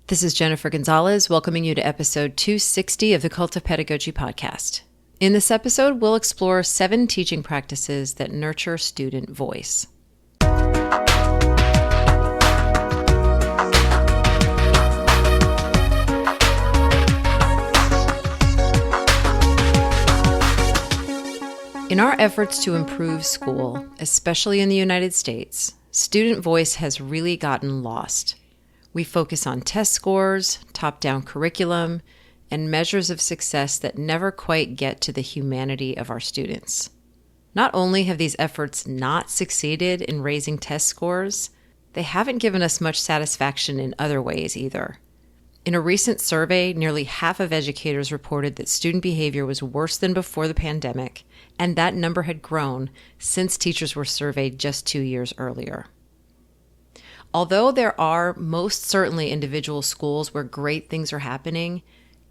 This is Jennifer Gonzalez, welcoming you to episode 260 of the Cult of Pedagogy podcast. In this episode, we'll explore 7 teaching practices that nurture student voice. In our efforts to improve school, especially in the United States, student voice has really gotten lost. We focus on test scores, top-down curriculum, and measures of success that never quite get to the humanity of our students. Not only have these efforts not succeeded in raising test scores, they haven't given us much satisfaction in other ways either. In a recent survey, nearly half of educators reported that student behavior was worse than before the pandemic, and that number had grown since teachers were surveyed just 2 years earlier. Although there are most certainly individual schools where great things are happening,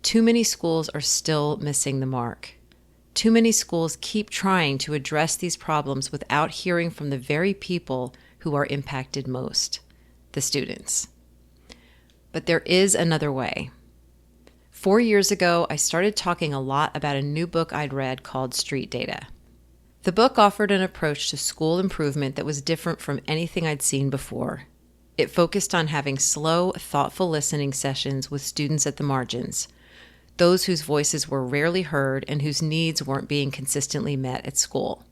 too many schools are still missing the mark. Too many schools keep trying to address these problems without hearing from the very people who are impacted most, the students. But there is another way. 4 years ago, I started talking a lot about a new book I'd read called Street Data. The book offered an approach to school improvement that was different from anything I'd seen before. It focused on having slow, thoughtful listening sessions with students at the margins, those whose voices were rarely heard and whose needs weren't being consistently met at school.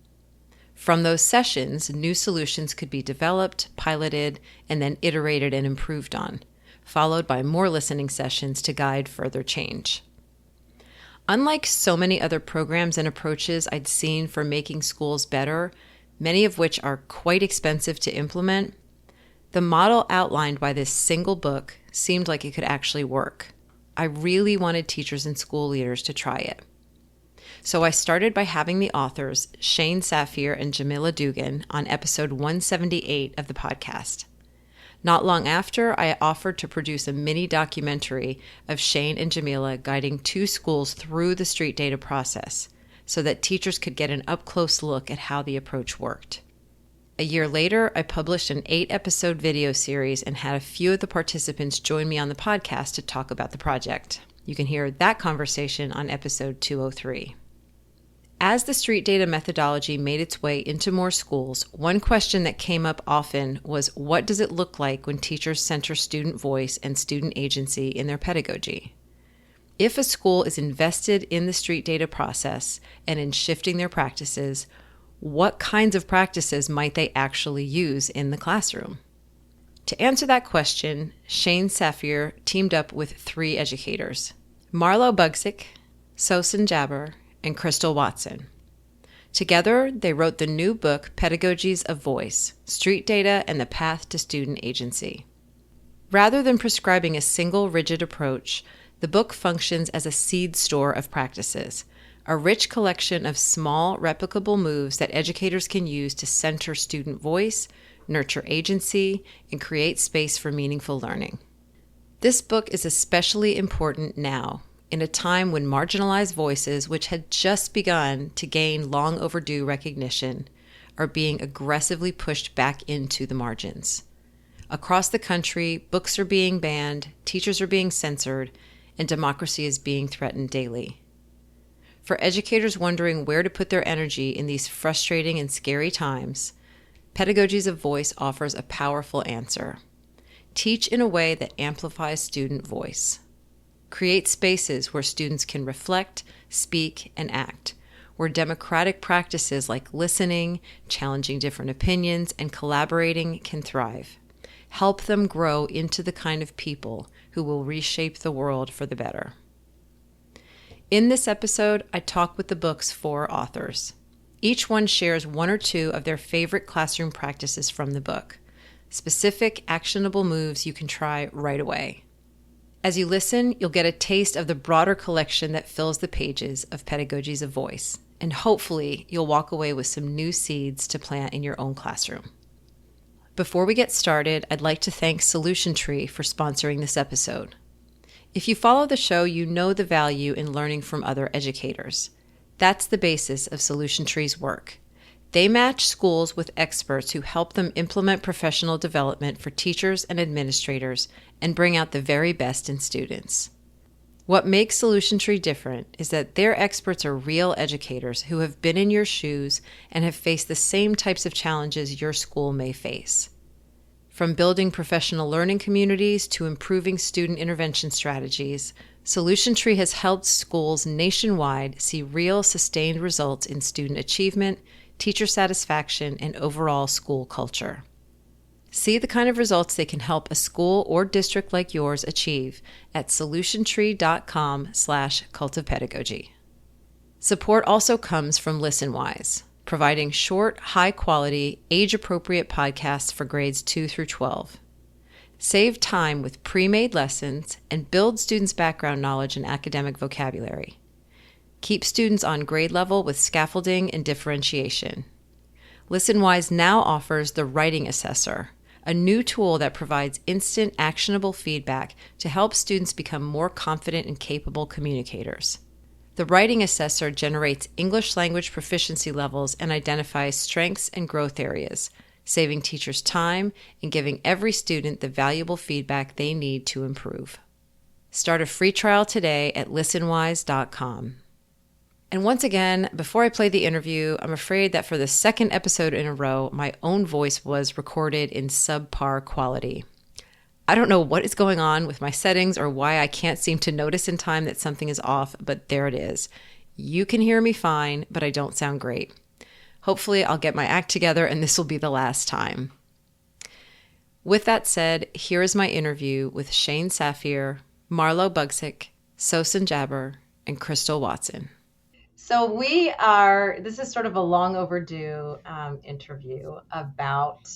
From those sessions, new solutions could be developed, piloted, and then iterated and improved on, followed by more listening sessions to guide further change. Unlike so many other programs and approaches I'd seen for making schools better, many of which are quite expensive to implement, the model outlined by this single book seemed like it could actually work. I really wanted teachers and school leaders to try it. So I started by having the authors, Shane Safir and Jamila Dugan, on episode 178 of the podcast. Not long after, I offered to produce a mini documentary of Shane and Jamila guiding 2 schools through the street data process so that teachers could get an up-close look at how the approach worked. A year later, I published an 8-episode video series and had a few of the participants join me on the podcast to talk about the project. You can hear that conversation on episode 203. As the street data methodology made its way into more schools, one question that came up often was, what does it look like when teachers center student voice and student agency in their pedagogy? If a school is invested in the street data process and in shifting their practices, what kinds of practices might they actually use in the classroom? To answer that question, Shane Safir teamed up with 3 educators, Marlo Bagsik, Sawsan Jaber, and Crystal Watson. Together, they wrote the new book, Pedagogies of Voice, Street Data and the Path to Student Agency. Rather than prescribing a single rigid approach, the book functions as a seed store of practices, a rich collection of small, replicable moves that educators can use to center student voice, nurture agency, and create space for meaningful learning. This book is especially important now, in a time when marginalized voices, which had just begun to gain long overdue recognition, are being aggressively pushed back into the margins. Across the country, books are being banned, teachers are being censored, and democracy is being threatened daily. For educators wondering where to put their energy in these frustrating and scary times, Pedagogies of Voice offers a powerful answer. Teach in a way that amplifies student voice. Create spaces where students can reflect, speak, and act, where democratic practices like listening, challenging different opinions, and collaborating can thrive. Help them grow into the kind of people who will reshape the world for the better. In this episode, I talk with the book's 4 authors. Each one shares 1 or 2 of their favorite classroom practices from the book, specific, actionable moves you can try right away. As you listen, you'll get a taste of the broader collection that fills the pages of Pedagogies of Voice, and hopefully you'll walk away with some new seeds to plant in your own classroom. Before we get started, I'd like to thank Solution Tree for sponsoring this episode. If you follow the show, you know the value in learning from other educators. That's the basis of Solution Tree's work. They match schools with experts who help them implement professional development for teachers and administrators and bring out the very best in students. What makes Solution Tree different is that their experts are real educators who have been in your shoes and have faced the same types of challenges your school may face. From building professional learning communities to improving student intervention strategies, Solution Tree has helped schools nationwide see real sustained results in student achievement, teacher satisfaction, and overall school culture. See the kind of results they can help a school or district like yours achieve at solutiontree.com/cult of pedagogy. Support also comes from ListenWise, providing short, high-quality, age-appropriate podcasts for grades 2 through 12. Save time with pre-made lessons and build students' background knowledge and academic vocabulary. Keep students on grade level with scaffolding and differentiation. ListenWise now offers the Writing Assessor, a new tool that provides instant, actionable feedback to help students become more confident and capable communicators. The Writing Assessor generates English language proficiency levels and identifies strengths and growth areas, saving teachers time and giving every student the valuable feedback they need to improve. Start a free trial today at listenwise.com. And once again, before I play the interview, I'm afraid that for the second episode in a row, my own voice was recorded in subpar quality. I don't know what is going on with my settings or why I can't seem to notice in time that something is off, but there it is. You can hear me fine, but I don't sound great. Hopefully, I'll get my act together and this will be the last time. With that said, here is my interview with Shane Safir, Marlo Bagsik, Sawsan Jaber, and Crystal Watson. So this is sort of a long overdue interview about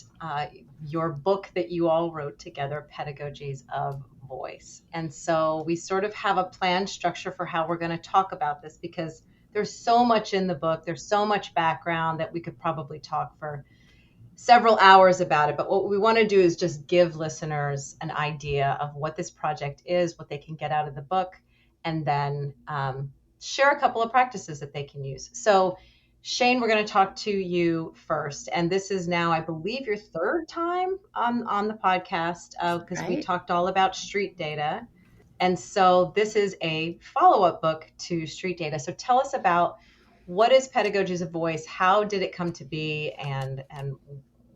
your book that you all wrote together, Pedagogies of Voice. And so we sort of have a planned structure for how we're going to talk about this because there's so much in the book. There's so much background that we could probably talk for several hours about it. But what we want to do is just give listeners an idea of what this project is, what they can get out of the book, and then share a couple of practices that they can use. So Shane, we're going to talk to you first. And this is now, I believe, your third time on the podcast because we talked all about street data. And so this is a follow-up book to street data. So tell us about what is Pedagogies of Voice? How did it come to be? And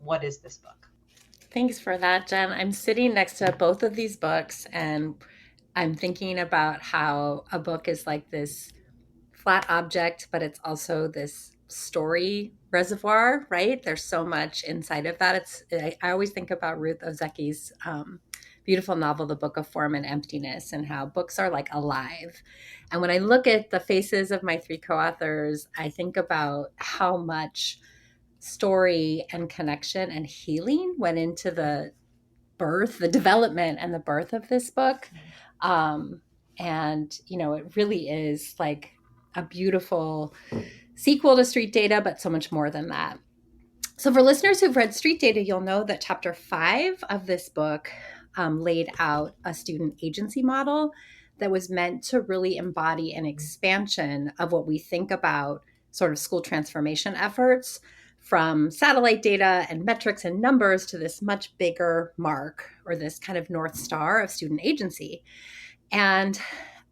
what is this book? Thanks for that, Jen. I'm sitting next to both of these books and I'm thinking about how a book is like this flat object, but it's also this story reservoir, right? There's so much inside of that. I always think about Ruth Ozeki's beautiful novel, The Book of Form and Emptiness, and how books are like alive. And when I look at the faces of my three co-authors, I think about how much story and connection and healing went into the development and the birth of this book. And, it really is like a beautiful sequel to Street Data, but so much more than that. So for listeners who've read Street Data, you'll know that chapter 5 of this book laid out a student agency model that was meant to really embody an expansion of what we think about sort of school transformation efforts, from satellite data and metrics and numbers to this much bigger mark or this kind of North Star of student agency. And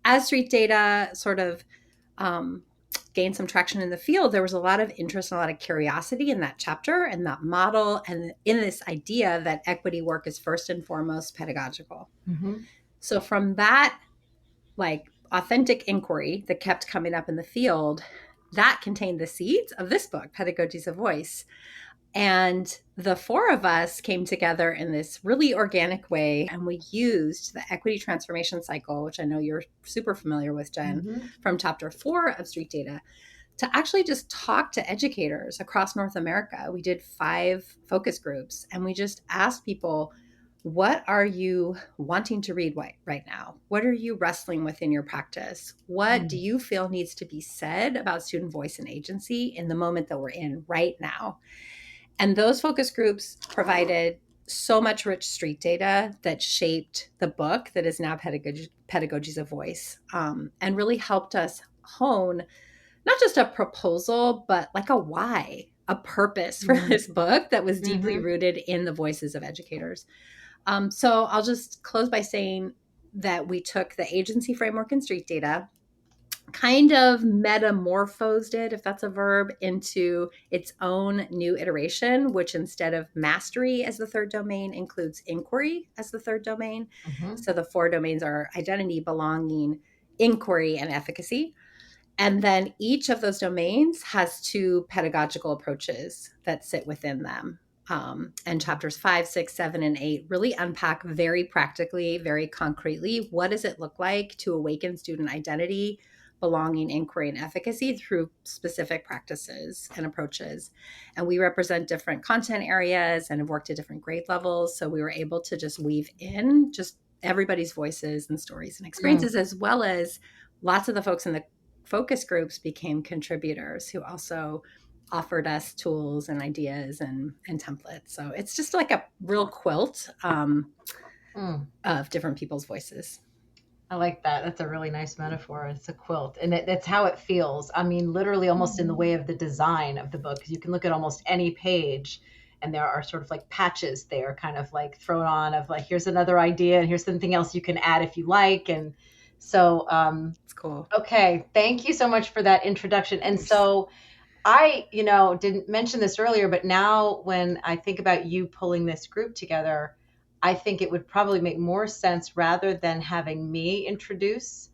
as Street Data sort of gained some traction in the field, there was a lot of interest and a lot of curiosity in that chapter and that model and in this idea that equity work is first and foremost pedagogical. Mm-hmm. So from that like authentic inquiry that kept coming up in the field, that contained the seeds of this book, Pedagogies of Voice. And the four of us came together in this really organic way, and we used the equity transformation cycle, which I know you're super familiar with, Jen, mm-hmm. from chapter 4 of Street Data, to actually just talk to educators across North America. We did 5 focus groups, and we just asked people, what are you wanting to read right now? What are you wrestling with in your practice? What do you feel needs to be said about student voice and agency in the moment that we're in right now? And those focus groups provided so much rich street data that shaped the book that is now Pedagogies of Voice, and really helped us hone not just a proposal, but like a why. a purpose for this book that was deeply Mm-hmm. rooted in the voices of educators. So I'll just close by saying that we took the agency framework and street data, kind of metamorphosed it, if that's a verb, into its own new iteration, which instead of mastery as the third domain includes inquiry as the third domain. Mm-hmm. So the four domains are identity, belonging, inquiry, and efficacy. And then each of those domains has two pedagogical approaches that sit within them. And chapters 5, 6, 7, and 8 really unpack very practically, very concretely, what does it look like to awaken student identity, belonging, inquiry, and efficacy through specific practices and approaches. And we represent different content areas and have worked at different grade levels. So we were able to just weave in just everybody's voices and stories and experiences, as well as lots of the folks in the focus groups became contributors who also offered us tools and ideas and templates. So it's just like a real quilt of different people's voices. I like that. That's a really nice metaphor. It's a quilt. And that's how it feels. I mean, literally almost in the way of the design of the book, because you can look at almost any page and there are sort of like patches there kind of like thrown on of like, here's another idea and here's something else you can add if you like. And so it's cool. Okay. Thank you so much for that introduction. And so I, didn't mention this earlier, but now when I think about you pulling this group together, I think it would probably make more sense rather than having me introduce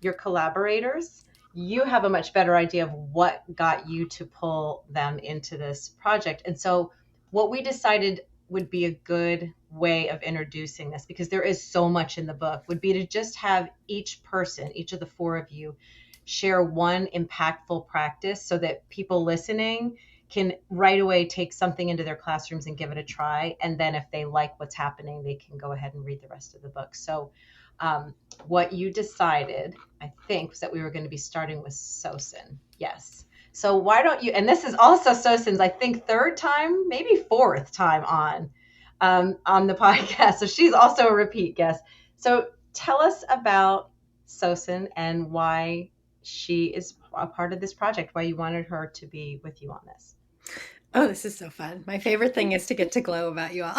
your collaborators. You have a much better idea of what got you to pull them into this project. And so what we decided would be a good way of introducing this, because there is so much in the book, would be to just have each person, each of the four of you, share one impactful practice so that people listening can right away take something into their classrooms and give it a try. And then if they like what's happening, they can go ahead and read the rest of the book. So what you decided, I think, was that we were going to be starting with Sawsan. Yes. So why don't you, and this is also Sawsan's, I think, third time, maybe fourth time on the podcast. So she's also a repeat guest. So tell us about Sawsan and why she is a part of this project, why you wanted her to be with you on this. Oh, this is so fun. My favorite thing is to get to glow about you all.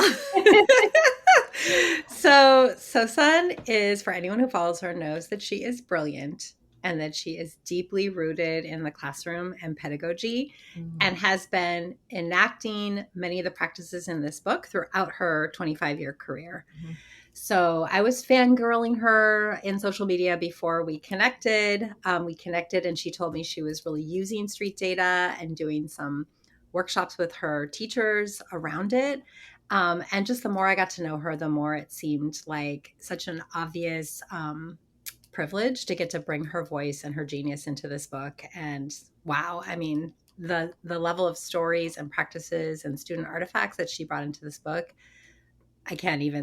So Sawsan is, for anyone who follows her, knows that she is brilliant and that she is deeply rooted in the classroom and pedagogy, and has been enacting many of the practices in this book throughout her 25-year career. So I was fangirling her in social media before we connected. And she told me she was really using street data and doing some workshops with her teachers around it. And just the more I got to know her, the more it seemed like such an obvious privilege to get to bring her voice and her genius into this book. And wow, I mean, the level of stories and practices and student artifacts that she brought into this book, there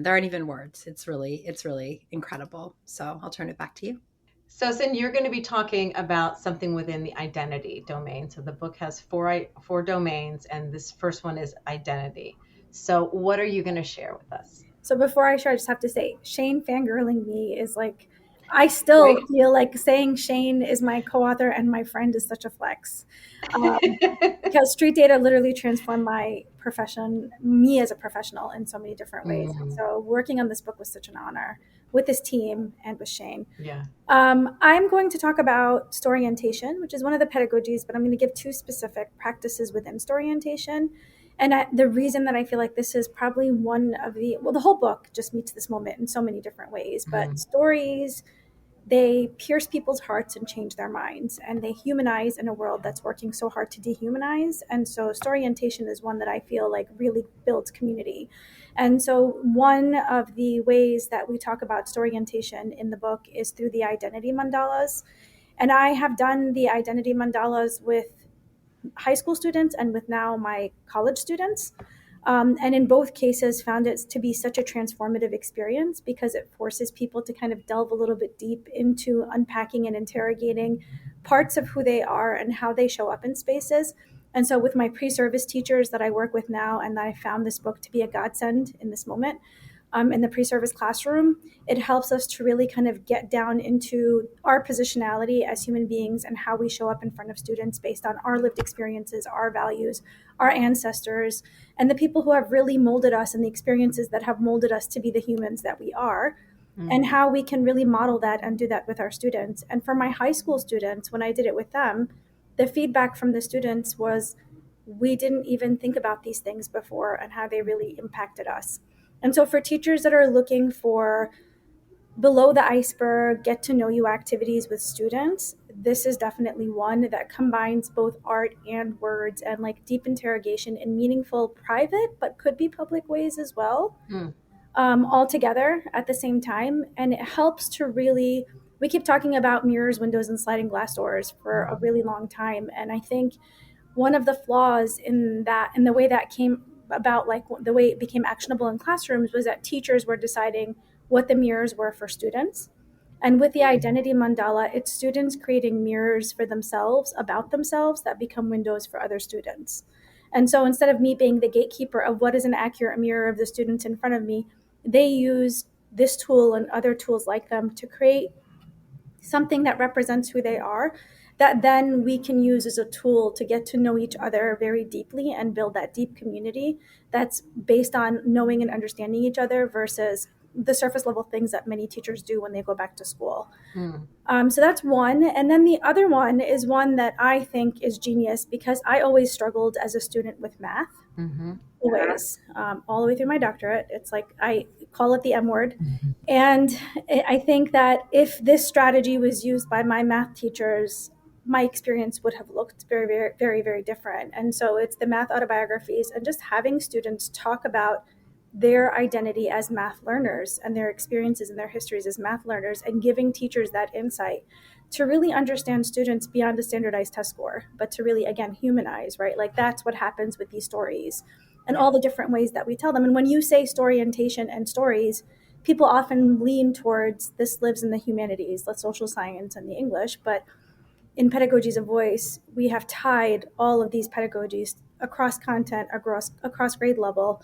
aren't even words. It's really incredible. So I'll turn it back to you. Sawsan, you're going to be talking about something within the identity domain. So the book has four domains, and this first one is identity. So what are you going to share with us? So before I share, I just have to say, Shane fangirling me is like, I still feel like saying Shane is my co-author and my friend is such a flex. Because street data literally transformed my profession, me as a professional, in so many different ways. So working on this book was such an honor with this team and with Shane. Yeah. I'm going to talk about story orientation, which is one of the pedagogies, but I'm going to give two specific practices within story orientation. And the reason that I feel like this is probably one of the whole book just meets this moment in so many different ways, but stories, they pierce people's hearts and change their minds, and they humanize in a world that's working so hard to dehumanize. And so story orientation is one that I feel like really builds community. And so one of the ways that we talk about story orientation in the book is through the identity mandalas. And I have done the identity mandalas with high school students and with now my college students. And in both cases found it to be such a transformative experience because it forces people to kind of delve a little bit deep into unpacking and interrogating parts of who they are and how they show up in spaces. And so with my pre-service teachers that I work with now and that I found this book to be a godsend in this moment, in the pre-service classroom, it helps us to really kind of get down into our positionality as human beings and how we show up in front of students based on our lived experiences, our values, our ancestors, and the people who have really molded us and the experiences that have molded us to be the humans that we are. And how we can really model that and do that with our students. And for my high school students, when I did it with them, the feedback from the students was, we didn't even think about these things before and how they really impacted us. And so for teachers that are looking for below the iceberg, get to know you activities with students, this is definitely one that combines both art and words and like deep interrogation in meaningful private, but could be public ways as well, all together at the same time. And it helps to really, we keep talking about mirrors, windows, and sliding glass doors for a really long time. And I think one of the flaws in that, in the way that came about, like the way it became actionable in classrooms, was that teachers were deciding what the mirrors were for students. And with the identity mandala, it's students creating mirrors for themselves, about themselves, that become windows for other students. And so instead of me being the gatekeeper of what is an accurate mirror of the students in front of me, they use this tool and other tools like them to create something that represents who they are, that then we can use as a tool to get to know each other very deeply and build that deep community that's based on knowing and understanding each other versus the surface level things that many teachers do when they go back to school. So that's one. And then the other one is one that I think is genius because I always struggled as a student with math. Always, all the way through my doctorate. It's like I call it the M word. And I think that if this strategy was used by my math teachers, my experience would have looked very, very, very, very different. And so it's the math autobiographies and just having students talk about their identity as math learners and their experiences and their histories as math learners, and giving teachers that insight to really understand students beyond a standardized test score, but to really, again, humanize, right? Like that's what happens with these stories and all the different ways that we tell them. And when you say storyintation and stories, people often lean towards this lives in the humanities, the social science and the English. But in Pedagogies of Voice, we have tied all of these pedagogies across content, across grade level,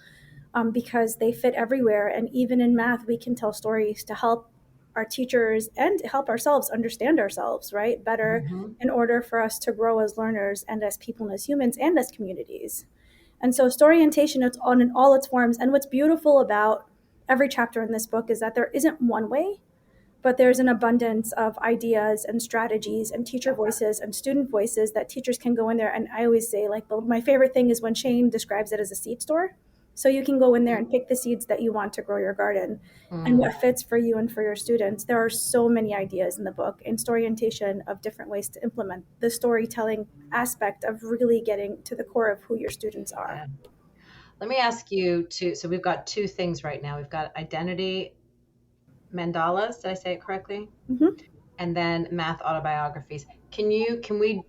because they fit everywhere. And even in math, we can tell stories to help our teachers and help ourselves understand ourselves, right, better, in order for us to grow as learners and as people and as humans and as communities. And so storyintation, it's on in all its forms. And what's beautiful about every chapter in this book is that there isn't one way, but there's an abundance of ideas and strategies and teacher voices and student voices that teachers can go in there. And I always say, like, my favorite thing is when Shane describes it as a seed store. So you can go in there and pick the seeds that you want to grow your garden and what fits for you and for your students. There are so many ideas in the book and storyintation of different ways to implement the storytelling aspect of really getting to the core of who your students are. Let me ask you two. So we've got two things right now. We've got identity mandalas. Did I say it correctly? And then math autobiographies. Can we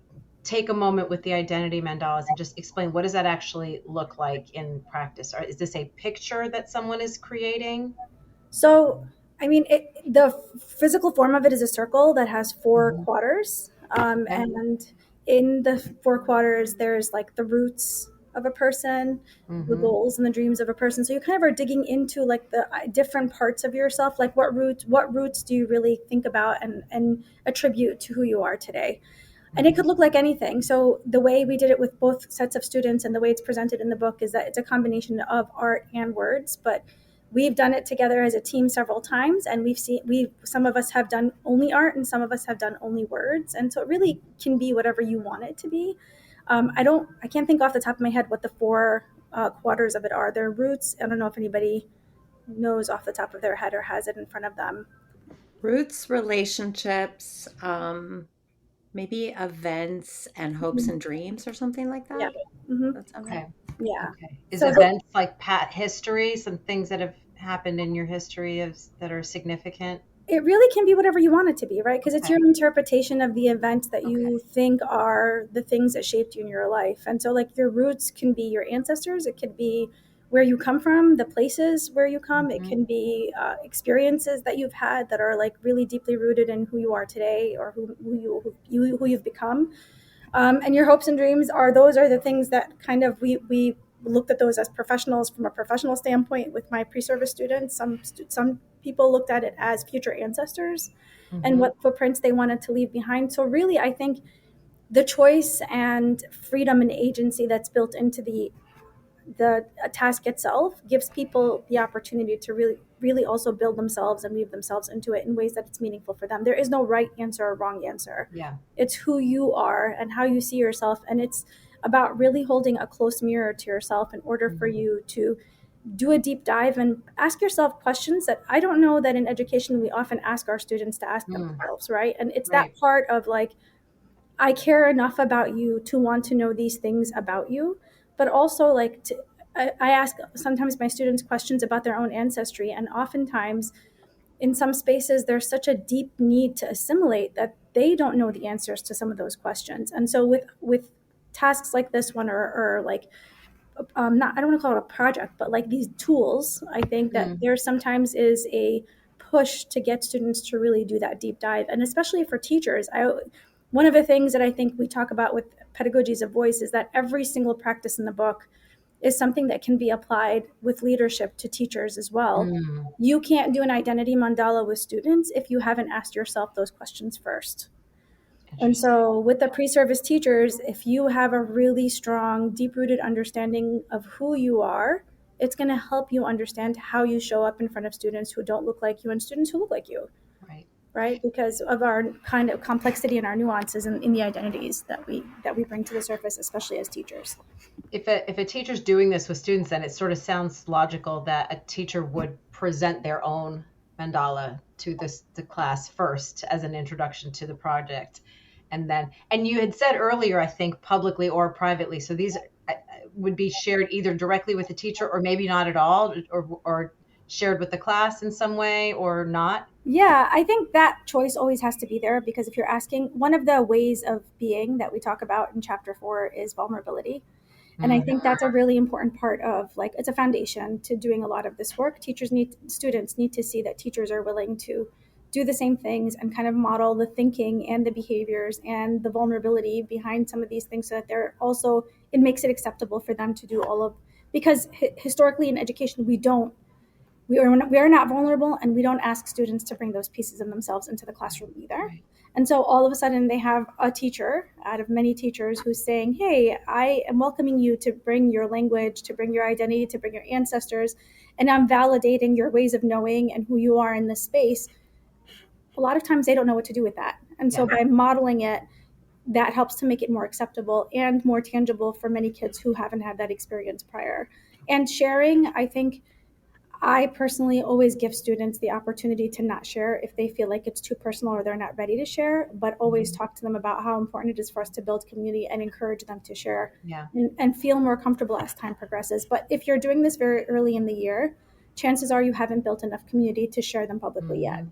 take a moment with the identity mandalas and just explain what does that actually look like in practice? Or is this a picture that someone is creating? So, I mean, the physical form of it is a circle that has four quarters. And in the four quarters, there's like the roots of a person, the goals and the dreams of a person. So you kind of are digging into like the different parts of yourself, like what roots do you really think about and attribute to who you are today? And it could look like anything. So the way we did it with both sets of students and the way it's presented in the book is that it's a combination of art and words, but we've done it together as a team several times, and some of us have done only art and some of us have done only words. And so it really can be whatever you want it to be. I can't think off the top of my head what the four quarters of it are. They're roots. I don't know if anybody knows off the top of their head or has it in front of them. Roots, relationships, maybe events and hopes and dreams or something like that. That's okay. Yeah. Okay. Is events like history, some things that have happened in your history that are significant? It really can be whatever you want it to be, right? Because it's your interpretation of the events that you think are the things that shaped you in your life. And so like your roots can be your ancestors. It could be where you come from, the places where you come. It can be experiences that you've had that are like really deeply rooted in who you are today or who you've become. And your hopes and dreams are the things that kind of we looked at those as professionals from a professional standpoint with my pre-service students. Some people looked at it as future ancestors and what footprints they wanted to leave behind. So really, I think the choice and freedom and agency that's built into the task itself gives people the opportunity to really also build themselves and weave themselves into it in ways that it's meaningful for them. There is no right answer or wrong answer. Yeah. It's who you are and how you see yourself, and it's about really holding a close mirror to yourself in order for you to do a deep dive and ask yourself questions that I don't know that in education we often ask our students to ask themselves, right? And it's that part of like, I care enough about you to want to know these things about you, but also like I ask sometimes my students questions about their own ancestry, and oftentimes in some spaces there's such a deep need to assimilate that they don't know the answers to some of those questions. And so with tasks like this one, or like not, I don't want to call it a project, but like these tools, I think that there sometimes is a push to get students to really do that deep dive. And especially for teachers, one of the things that I think we talk about with Pedagogies of Voice is that every single practice in the book is something that can be applied with leadership to teachers as well. You can't do an identity mandala with students if you haven't asked yourself those questions first. And so with the pre-service teachers, if you have a really strong, deep-rooted understanding of who you are, it's going to help you understand how you show up in front of students who don't look like you and students who look like you. Right? Because of our kind of complexity and our nuances in the identities that we bring to the surface, especially as teachers. If a teacher's doing this with students, then it sort of sounds logical that a teacher would present their own mandala to the class first as an introduction to the project. And you had said earlier, I think publicly or privately, so these would be shared either directly with the teacher or maybe not at all, or shared with the class in some way or not. Yeah, I think that choice always has to be there, because if you're asking, one of the ways of being that we talk about in chapter 4 is vulnerability. And I think that's a really important part of, like, it's a foundation to doing a lot of this work. Students need to see that teachers are willing to do the same things and kind of model the thinking and the behaviors and the vulnerability behind some of these things, so that it makes it acceptable for them to do because historically in education, we are not vulnerable, and we don't ask students to bring those pieces of themselves into the classroom either. And so all of a sudden they have a teacher out of many teachers who's saying, hey, I am welcoming you to bring your language, to bring your identity, to bring your ancestors, and I'm validating your ways of knowing and who you are in this space. A lot of times they don't know what to do with that. And so by modeling it, that helps to make it more acceptable and more tangible for many kids who haven't had that experience prior. And sharing, I think, I personally always give students the opportunity to not share if they feel like it's too personal or they're not ready to share, but always talk to them about how important it is for us to build community and encourage them to share and feel more comfortable as time progresses. But if you're doing this very early in the year, chances are you haven't built enough community to share them publicly yet.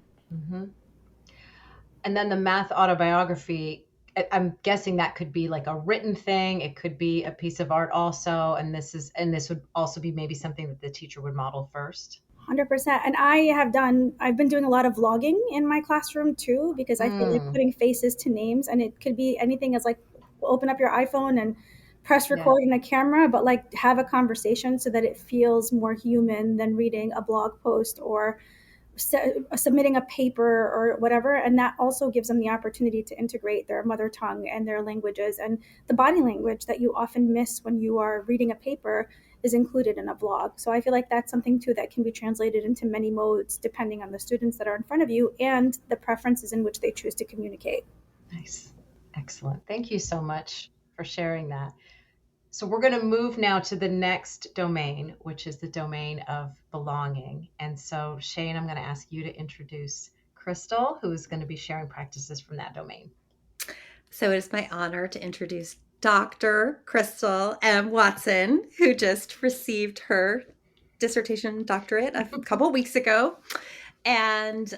And then the math autobiography, I'm guessing that could be like a written thing. It could be a piece of art also. And this would also be maybe something that the teacher would model first. 100%. And I've been doing a lot of vlogging in my classroom too, because I feel like putting faces to names, and it could be anything as like open up your iPhone and press record in a camera, but like have a conversation so that it feels more human than reading a blog post or submitting a paper or whatever. And that also gives them the opportunity to integrate their mother tongue and their languages, and the body language that you often miss when you are reading a paper is included in a vlog. So I feel like that's something too that can be translated into many modes depending on the students that are in front of you and the preferences in which they choose to communicate. Nice. Excellent. Thank you so much for sharing that. So we're going to move now to the next domain, which is the domain of belonging. And so, Shane, I'm going to ask you to introduce Crystal, who is going to be sharing practices from that domain. So it is my honor to introduce Dr. Crystal M. Watson, who just received her dissertation doctorate a couple weeks ago. And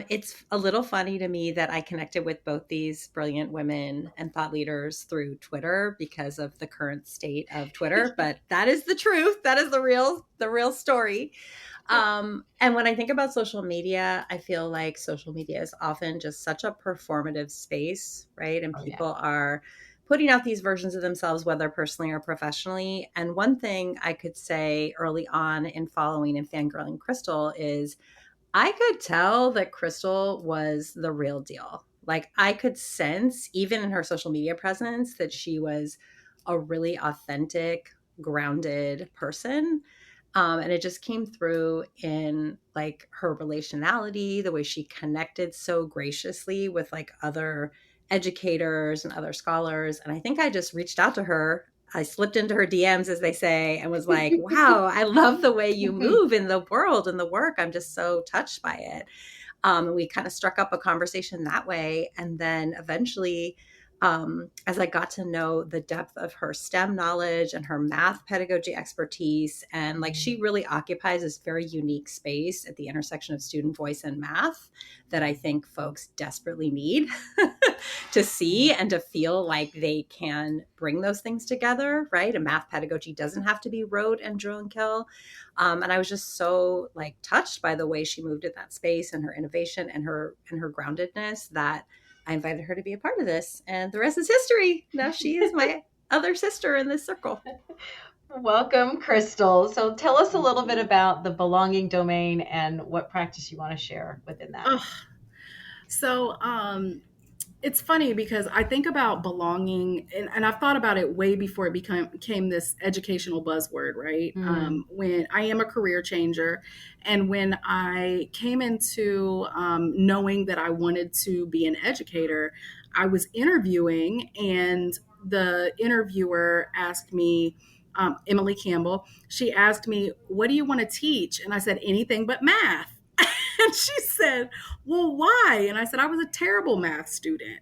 it's a little funny to me that I connected with both these brilliant women and thought leaders through Twitter because of the current state of Twitter. But that is the truth. That is the real story. And when I think about social media, I feel like social media is often just such a performative space, right? And people are putting out these versions of themselves, whether personally or professionally. And one thing I could say early on in following and fangirling Crystal is I could tell that Crystal was the real deal. Like I could sense, even in her social media presence, that she was a really authentic, grounded person. And it just came through in like her relationality, the way she connected so graciously with like other educators and other scholars. And I think I just reached out to her. I slipped into her DMs, as they say, and was like, wow, I love the way you move in the world and the work. I'm just so touched by it. And we kind of struck up a conversation that way. And then eventually, as I got to know the depth of her STEM knowledge and her math pedagogy expertise, and like she really occupies this very unique space at the intersection of student voice and math that I think folks desperately need to see and to feel like they can bring those things together, right? A math pedagogy doesn't have to be rote and drill and kill. And I was just so like touched by the way she moved in that space and her innovation and her groundedness that I invited her to be a part of this, and the rest is history. Now she is my other sister in this circle. Welcome, Crystal. So tell us a little bit about the belonging domain and what practice you want to share within that. So it's funny because I think about belonging, and I've thought about it way before it became this educational buzzword, right? When I am a career changer, and when I came into knowing that I wanted to be an educator, I was interviewing, and the interviewer asked me, Emily Campbell, she asked me, what do you want to teach? And I said, anything but math. And she said, well, why? And I said, I was a terrible math student.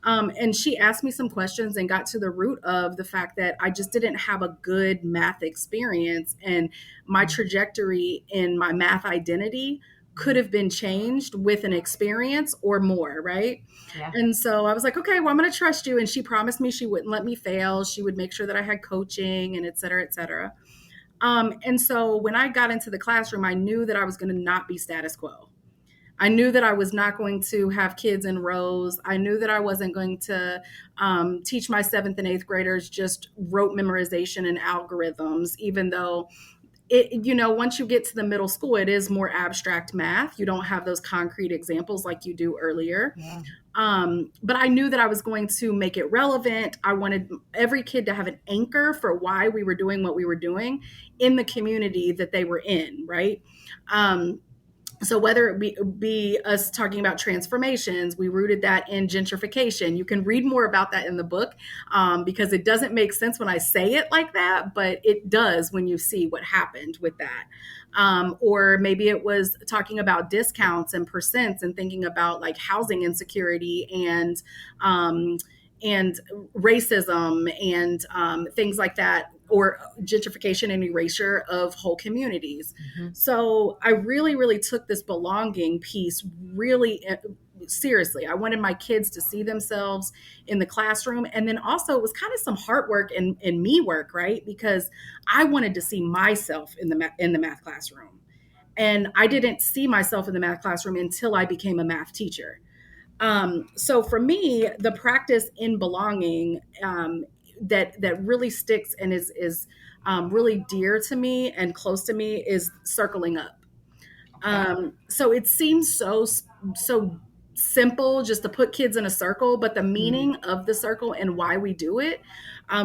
And she asked me some questions and got to the root of the fact that I just didn't have a good math experience. And my trajectory in my math identity could have been changed with an experience or more, right? Yeah. And so I was like, okay, well, I'm going to trust you. And she promised me she wouldn't let me fail. She would make sure that I had coaching and et cetera, et cetera. And so when I got into the classroom, I knew that I was going to not be status quo. I knew that I was not going to have kids in rows. I knew that I wasn't going to teach my 7th and 8th graders just rote memorization and algorithms, even though once you get to the middle school, it is more abstract math. You don't have those concrete examples like you do earlier. Yeah. But I knew that I was going to make it relevant. I wanted every kid to have an anchor for why we were doing what we were doing in the community that they were in, right? So whether it be us talking about transformations, we rooted that in gentrification. You can read more about that in the book because it doesn't make sense when I say it like that, but it does when you see what happened with that. Or maybe it was talking about discounts and percents and thinking about like housing insecurity and racism and things like that, or gentrification and erasure of whole communities. Mm-hmm. So I really, really took this belonging piece really seriously. I wanted my kids to see themselves in the classroom. And then also it was kind of some hard work and me work, right? Because I wanted to see myself in the math classroom. And I didn't see myself in the math classroom until I became a math teacher. So for me, the practice in belonging that really sticks and is really dear to me and close to me is circling up. So it seems so simple just to put kids in a circle, but the meaning of the circle and why we do it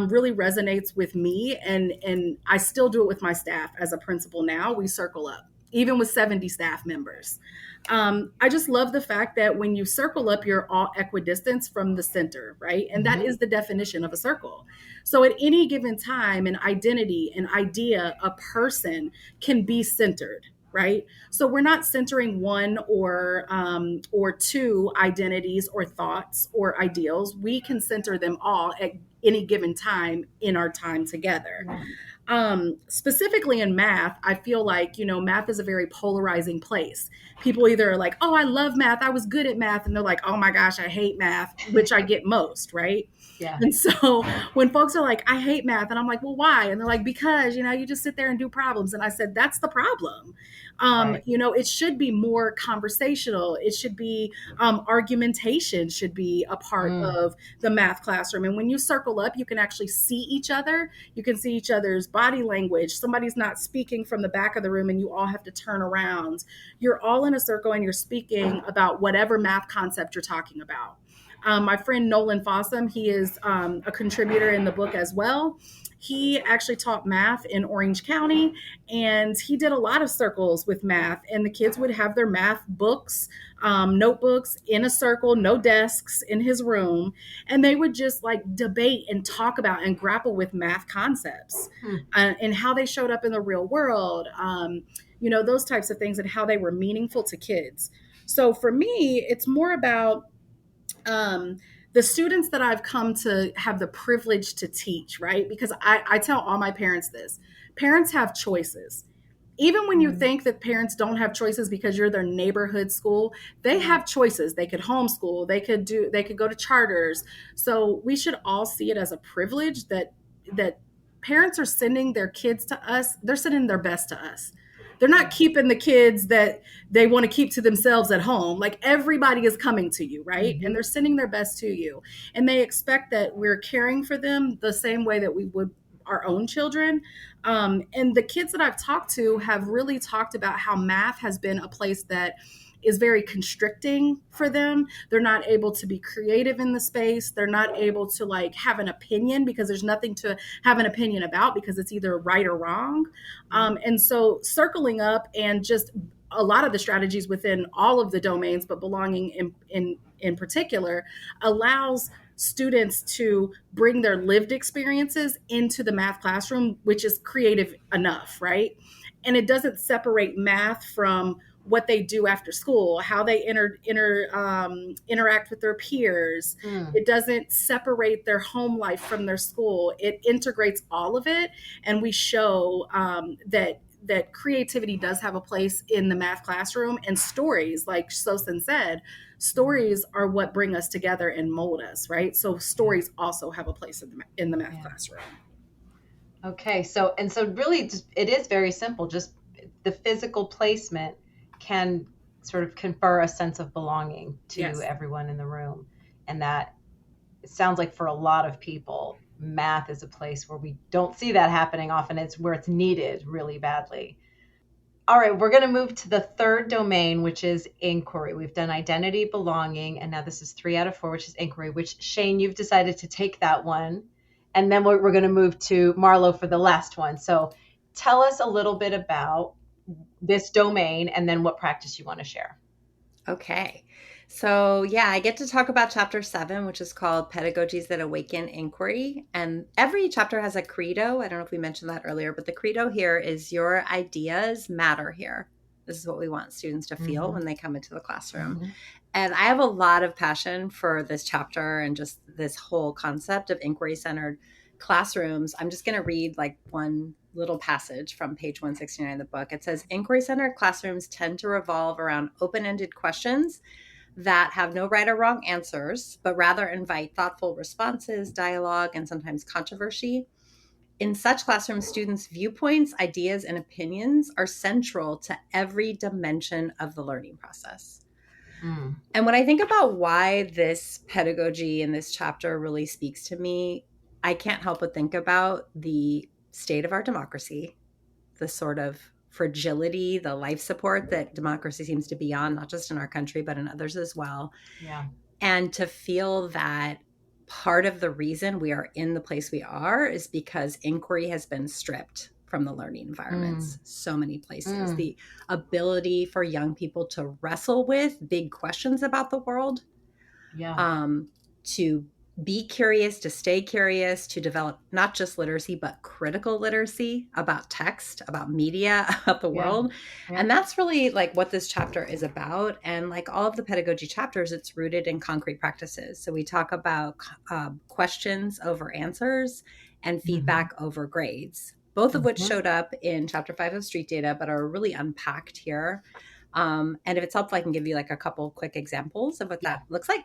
really resonates with me. And I still do it with my staff as a principal now. We circle up, even with 70 staff members. I just love the fact that when you circle up, you're all equidistance from the center, right? And that is the definition of a circle. So at any given time, an identity, an idea, a person can be centered, right? So we're not centering one or two identities or thoughts or ideals. We can center them all at any given time in our time together. Specifically in math, I feel like, math is a very polarizing place. People either are like, oh, I love math, I was good at math. And they're like, oh my gosh, I hate math, which I get most, right? Yeah. And so when folks are like, I hate math, and I'm like, well, why? And they're like, because, you just sit there and do problems. And I said, that's the problem. Right. You know, it should be more conversational. It should be argumentation should be a part of the math classroom. And when you circle up, you can actually see each other. You can see each other's body language. Somebody's not speaking from the back of the room and you all have to turn around. You're all in a circle and you're speaking about whatever math concept you're talking about. My friend Nolan Fossum, he is a contributor in the book as well. He actually taught math in Orange County, and he did a lot of circles with math. And the kids would have their math books, notebooks in a circle, no desks in his room, and they would just like debate and talk about and grapple with math concepts and how they showed up in the real world. You know, those types of things and how they were meaningful to kids. So for me, it's more about the students that I've come to have the privilege to teach, right? Because I tell all my parents this: parents have choices. Even when you think that parents don't have choices because you're their neighborhood school, they have choices. They could homeschool, they could go to charters. So we should all see it as a privilege that parents are sending their kids to us. They're sending their best to us. They're not keeping the kids that they want to keep to themselves at home. Like, everybody is coming to you, right? And they're sending their best to you. And they expect that we're caring for them the same way that we would our own children. And the kids that I've talked to have really talked about how math has been a place that is very constricting for them. They're not able to be creative in the space. They're not able to like have an opinion because there's nothing to have an opinion about because it's either right or wrong. And so circling up and just a lot of the strategies within all of the domains, but belonging in particular, allows students to bring their lived experiences into the math classroom, which is creative enough, right? And it doesn't separate math from what they do after school, how they interact with their peers. It doesn't separate their home life from their school. It integrates all of it. And we show that creativity does have a place in the math classroom, and stories, like Sawsan said, stories are what bring us together and mold us, right? So stories also have a place in the math classroom. Okay, so really it is very simple. Just the physical placement can sort of confer a sense of belonging to everyone in the room. And that, it sounds like for a lot of people, math is a place where we don't see that happening often. It's where it's needed really badly. All right, we're going to move to the third domain, which is inquiry. We've done identity, belonging, and now this is 3 out of 4, which is inquiry, which, Shane, you've decided to take that one. And then we're going to move to Marlo for the last one. So tell us a little bit about this domain and then what practice you want to share. Okay. So yeah, I get to talk about chapter 7, which is called Pedagogies that Awaken Inquiry. And every chapter has a credo. I don't know if we mentioned that earlier, but the credo here is your ideas matter here. This is what we want students to feel when they come into the classroom. And I have a lot of passion for this chapter and just this whole concept of inquiry-centered classrooms. I'm just going to read like one little passage from page 169 of the book. It says, inquiry-centered classrooms tend to revolve around open-ended questions that have no right or wrong answers, but rather invite thoughtful responses, dialogue, and sometimes controversy. In such classrooms, students' viewpoints, ideas, and opinions are central to every dimension of the learning process. And when I think about why this pedagogy in this chapter really speaks to me, I can't help but think about the state of our democracy, the sort of fragility, the life support that democracy seems to be on, not just in our country, but in others as well. Yeah. And to feel that part of the reason we are in the place we are is because inquiry has been stripped from the learning environments so many places. The ability for young people to wrestle with big questions about the world, to be curious, to stay curious, to develop not just literacy, but critical literacy about text, about media, about the world. And that's really like what this chapter is about. And like all of the pedagogy chapters, it's rooted in concrete practices. So we talk about questions over answers and feedback over grades, both of which showed up in chapter 5 of Street Data, but are really unpacked here. And if it's helpful, I can give you like a couple quick examples of what that looks like.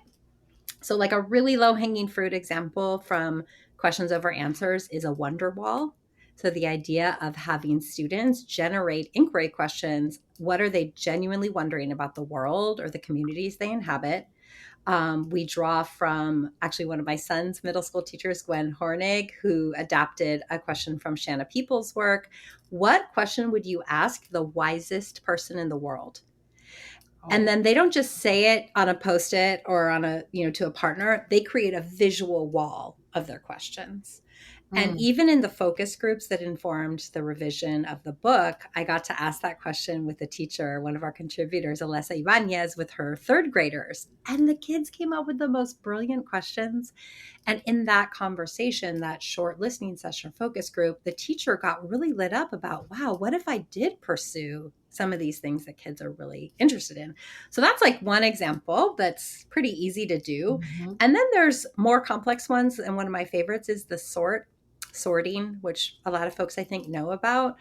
So like a really low hanging fruit example from questions over answers is a wonder wall. So the idea of having students generate inquiry questions, what are they genuinely wondering about the world or the communities they inhabit? We draw from actually one of my son's middle school teachers, Gwen Hornig, who adapted a question from Shanna Peoples' work. What question would you ask the wisest person in the world? And then they don't just say it on a post-it or on a, to a partner. They create a visual wall of their questions. And even in the focus groups that informed the revision of the book, I got to ask that question with a teacher, one of our contributors, Alessa Ibanez, with her third graders. And the kids came up with the most brilliant questions. And in that conversation, that short listening session focus group, the teacher got really lit up about, wow, what if I did pursue some of these things that kids are really interested in? So that's like one example that's pretty easy to do. And then there's more complex ones. And one of my favorites is the sorting, which a lot of folks I think know about.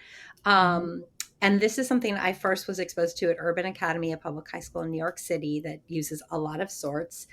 And this is something I first was exposed to at Urban Academy, a public high school in New York City that uses a lot of sorts.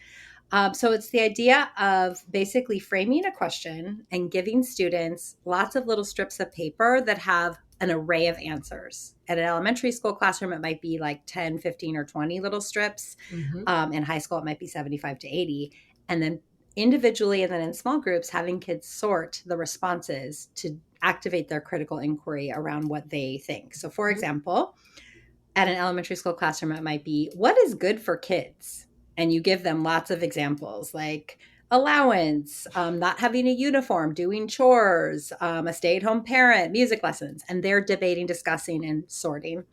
So it's the idea of basically framing a question and giving students lots of little strips of paper that have an array of answers. At an elementary school classroom, it might be like 10, 15, or 20 little strips. In high school, it might be 75 to 80. And then individually and then in small groups, having kids sort the responses to activate their critical inquiry around what they think. So for example, at an elementary school classroom, it might be, what is good for kids? And you give them lots of examples like allowance, not having a uniform, doing chores, a stay-at-home parent, music lessons, and they're debating, discussing, and sorting.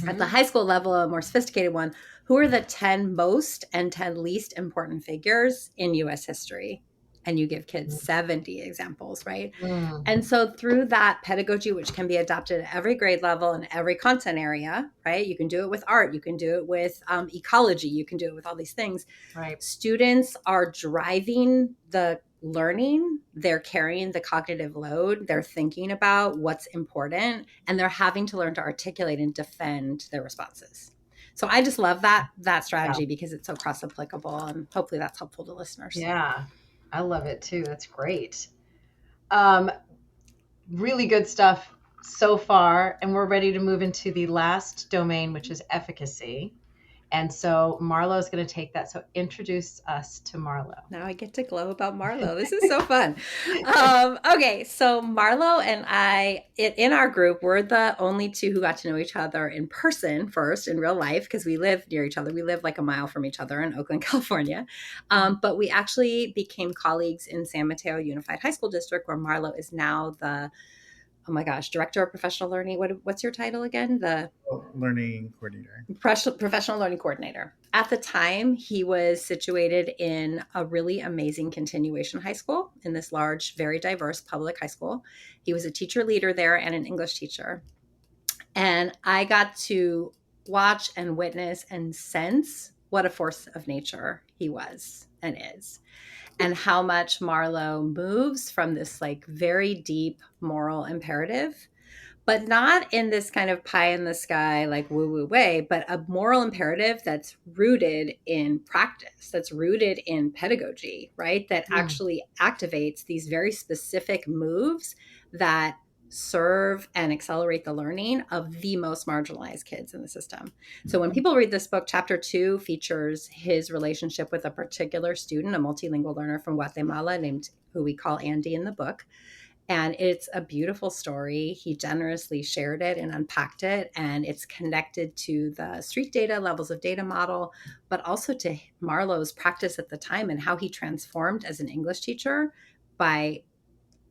At the high school level, a more sophisticated one, who are the 10 most and 10 least important figures in U.S. history? And you give kids 70 examples, right? And so through that pedagogy, which can be adopted at every grade level and every content area, right? You can do it with art, you can do it with ecology, you can do it with all these things. Right. Students are driving the learning, they're carrying the cognitive load, they're thinking about what's important, and they're having to learn to articulate and defend their responses. So I just love that strategy because it's so cross applicable, and hopefully that's helpful to listeners. Yeah, I love it too. That's great. Really good stuff so far, and we're ready to move into the last domain, which is efficacy. And so Marlo is going to take that. So introduce us to Marlo. Now I get to glow about Marlo. This is so fun. Okay, so Marlo and I, in our group, we're the only two who got to know each other in person first, in real life, because we live near each other. We live like a mile from each other in Oakland, California. But we actually became colleagues in San Mateo Unified High School District, where Marlo is now the Director of Professional Learning. What's your title again? The Learning Coordinator. Professional Learning Coordinator. At the time, he was situated in a really amazing continuation high school in this large, very diverse public high school. He was a teacher leader there and an English teacher. And I got to watch and witness and sense what a force of nature he was and is, and how much Marlo moves from this like very deep moral imperative, but not in this kind of pie in the sky, like woo woo way, but a moral imperative that's rooted in practice, that's rooted in pedagogy, right? That actually activates these very specific moves that serve and accelerate the learning of the most marginalized kids in the system. So when people read this book, chapter 2 features his relationship with a particular student, a multilingual learner from Guatemala named, who we call Andy in the book. And it's a beautiful story. He generously shared it and unpacked it. And it's connected to the street data, levels of data model, but also to Marlo's practice at the time and how he transformed as an English teacher by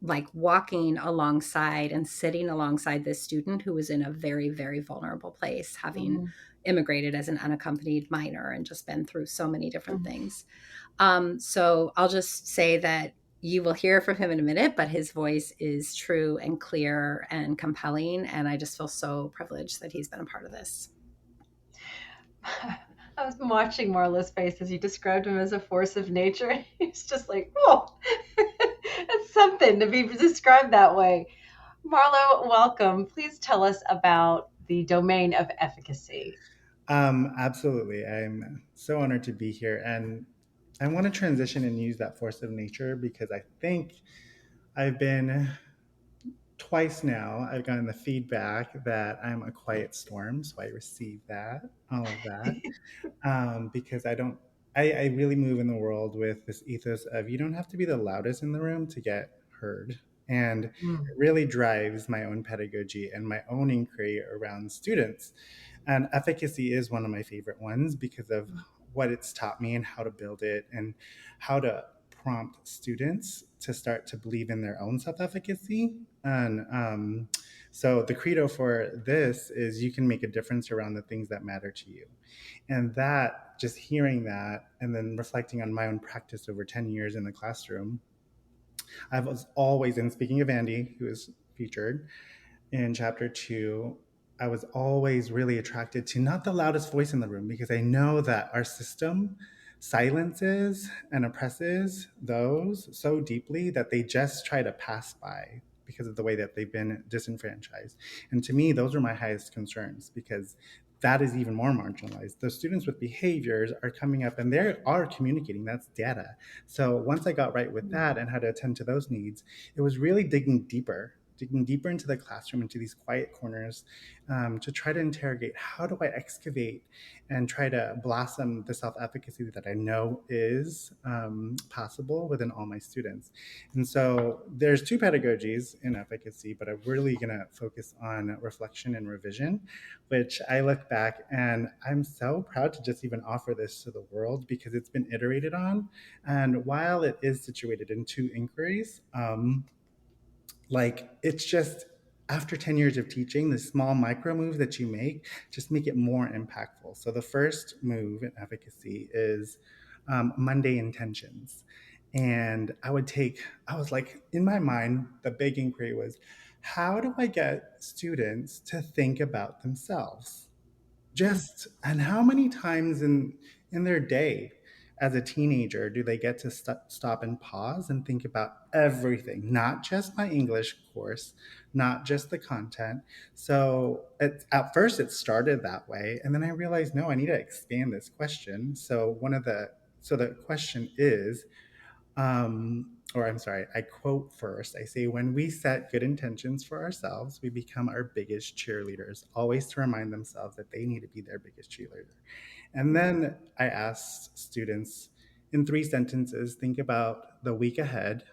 like walking alongside and sitting alongside this student who was in a very, very vulnerable place, having immigrated as an unaccompanied minor and just been through so many different things. So I'll just say that you will hear from him in a minute, but his voice is true and clear and compelling. And I just feel so privileged that he's been a part of this. I was watching Marlo's face as you described him as a force of nature. He's just like, oh, it's something to be described that way. Marlo, welcome. Please tell us about the domain of efficacy. Absolutely. I'm so honored to be here. And I want to transition and use that force of nature because I think I've been twice now I've gotten the feedback that I'm a quiet storm, so I receive that, all of that, because I don't. I really move in the world with this ethos of you don't have to be the loudest in the room to get heard, and it Mm. really drives my own pedagogy and my own inquiry around students. And efficacy is one of my favorite ones because of what it's taught me and how to build it and how to prompt students to start to believe in their own self-efficacy. And so the credo for this is you can make a difference around the things that matter to you. And that, just hearing that and then reflecting on my own practice over 10 years in the classroom, I was always, and speaking of Andy, who is featured, in chapter 2, I was always really attracted to not the loudest voice in the room because I know that our system silences and oppresses those so deeply that they just try to pass by because of the way that they've been disenfranchised. And to me, those are my highest concerns because that is even more marginalized. Those students with behaviors are coming up and they are communicating. That's data. So once I got right with that and how to attend to those needs, it was really digging deeper into the classroom, into these quiet corners, to try to interrogate how do I excavate and try to blossom the self efficacy that I know is possible within all my students. And so there's two pedagogies in efficacy, but I'm really going to focus on reflection and revision, which I look back and I'm so proud to just even offer this to the world because it's been iterated on. And while it is situated in two inquiries, like it's just after 10 years of teaching, the small micro moves that you just make it more impactful. So the first move in efficacy is Monday intentions. And I was like, in my mind, the big inquiry was, how do I get students to think about themselves? Just, and how many times in their day as a teenager do they get to stop and pause and think about everything, not just my English course, not just the content. So at first it started that way, and then I realized, no, I need to expand this question. So the question is, or I'm sorry, I quote first. I say, when we set good intentions for ourselves, we become our biggest cheerleaders, always to remind themselves that they need to be their biggest cheerleader. And then I asked students in 3 sentences, think about the week ahead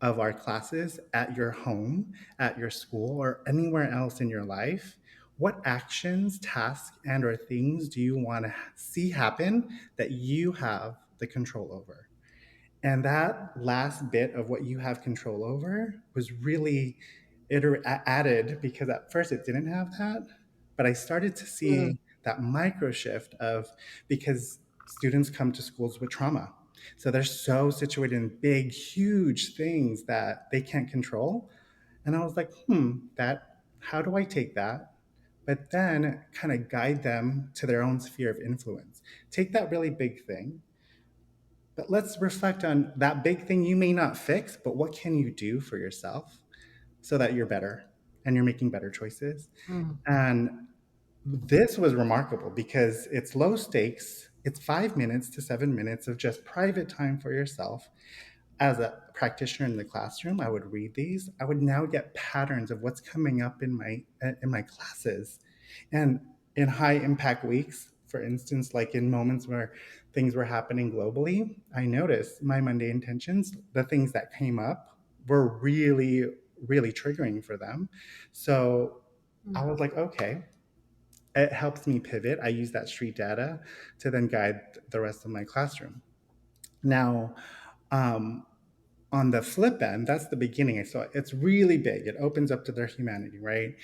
of our classes at your home, at your school, or anywhere else in your life. What actions, tasks, and or things do you want to see happen that you have the control over? And that last bit of what you have control over was really added because at first it didn't have that. But I started to Mm. see that micro shift of because students come to schools with trauma. So they're so situated in big, huge things that they can't control. And I was like, how do I take that? But then kind of guide them to their own sphere of influence. Take that really big thing, but let's reflect on that big thing you may not fix, but what can you do for yourself so that you're better and you're making better choices? Mm. And this was remarkable because it's low stakes. It's 5 minutes to 7 minutes of just private time for yourself. As a practitioner in the classroom, I would read these. I would now get patterns of what's coming up in my classes. And in high impact weeks, for instance, like in moments where things were happening globally, I noticed my Monday intentions, the things that came up were really, really triggering for them. So I was like, okay, it helps me pivot. I use that street data to then guide the rest of my classroom. Now, um, on the flip end, that's the beginning. So it's really big. It opens up to their humanity, right?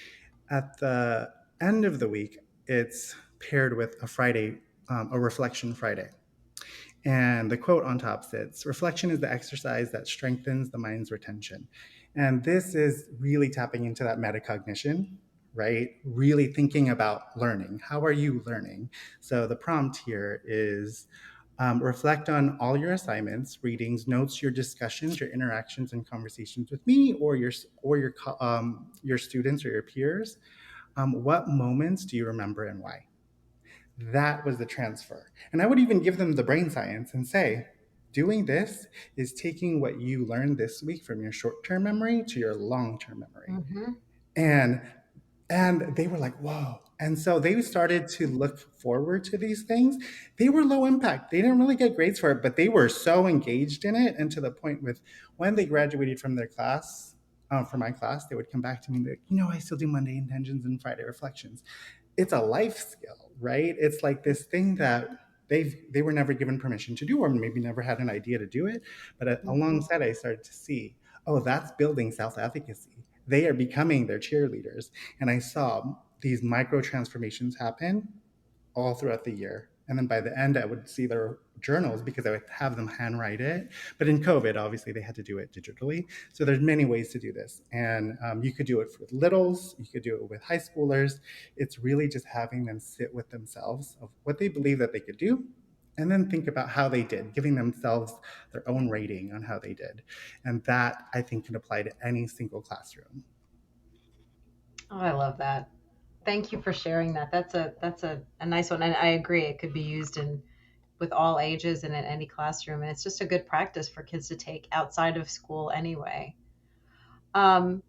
At the end of the week, it's paired with a reflection Friday. And the quote on top sits, reflection is the exercise that strengthens the mind's retention. And this is really tapping into that metacognition, right? Really thinking about learning. How are you learning? So the prompt here is reflect on all your assignments, readings, notes, your discussions, your interactions and conversations with me or your students or your peers. What moments do you remember and why? That was the transfer. And I would even give them the brain science and say, doing this is taking what you learned this week from your short-term memory to your long-term memory. Mm-hmm. And they were like, whoa. And so they started to look forward to these things. They were low impact. They didn't really get grades for it, but they were so engaged in it. And to the point with when they graduated from their class, from my class, they would come back to me and be like, I still do Monday intentions and Friday reflections. It's a life skill, right? It's like this thing that they were never given permission to do, or maybe never had an idea to do it. But alongside, I started to see, oh, that's building self-efficacy. They are becoming their cheerleaders. And I saw these micro transformations happen all throughout the year. And then by the end, I would see their journals because I would have them handwrite it. But in COVID, obviously, they had to do it digitally. So there's many ways to do this. And you could do it with littles. You could do it with high schoolers. It's really just having them sit with themselves of what they believe that they could do, and then think about how they did, giving themselves their own rating on how they did. And that, I think, can apply to any single classroom. Oh, I love that. Thank you for sharing that. That's a nice one. And I agree. It could be used with all ages and in any classroom. And it's just a good practice for kids to take outside of school anyway. The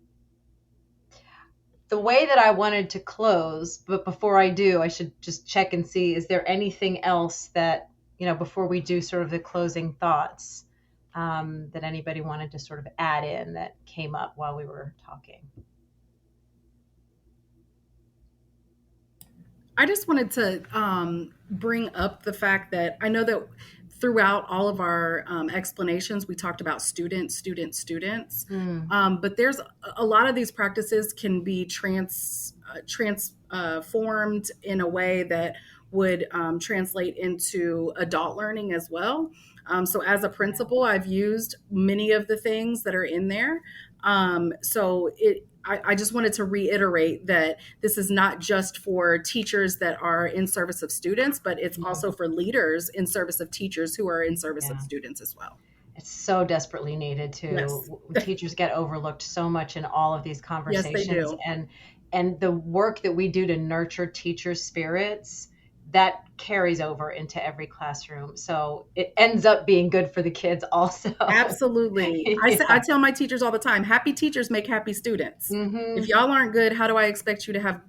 way that I wanted to close, but before I do, I should just check and see, is there anything else that, before we do sort of the closing thoughts, that anybody wanted to sort of add in that came up while we were talking? I just wanted to bring up the fact that I know that throughout all of our explanations, we talked about students. But there's a lot of these practices can be transformed in a way that would translate into adult learning as well. So as a principal, I've used many of the things that are in there. I just wanted to reiterate that this is not just for teachers that are in service of students, but it's also for leaders in service of teachers who are in service of students as well. It's so desperately needed too. Yes. Teachers get overlooked so much in all of these conversations. Yes, they do. And the work that we do to nurture teachers' spirits, that carries over into every classroom. So it ends up being good for the kids also. Absolutely. I tell my teachers all the time, happy teachers make happy students. Mm-hmm. If y'all aren't good, how do I expect you to have,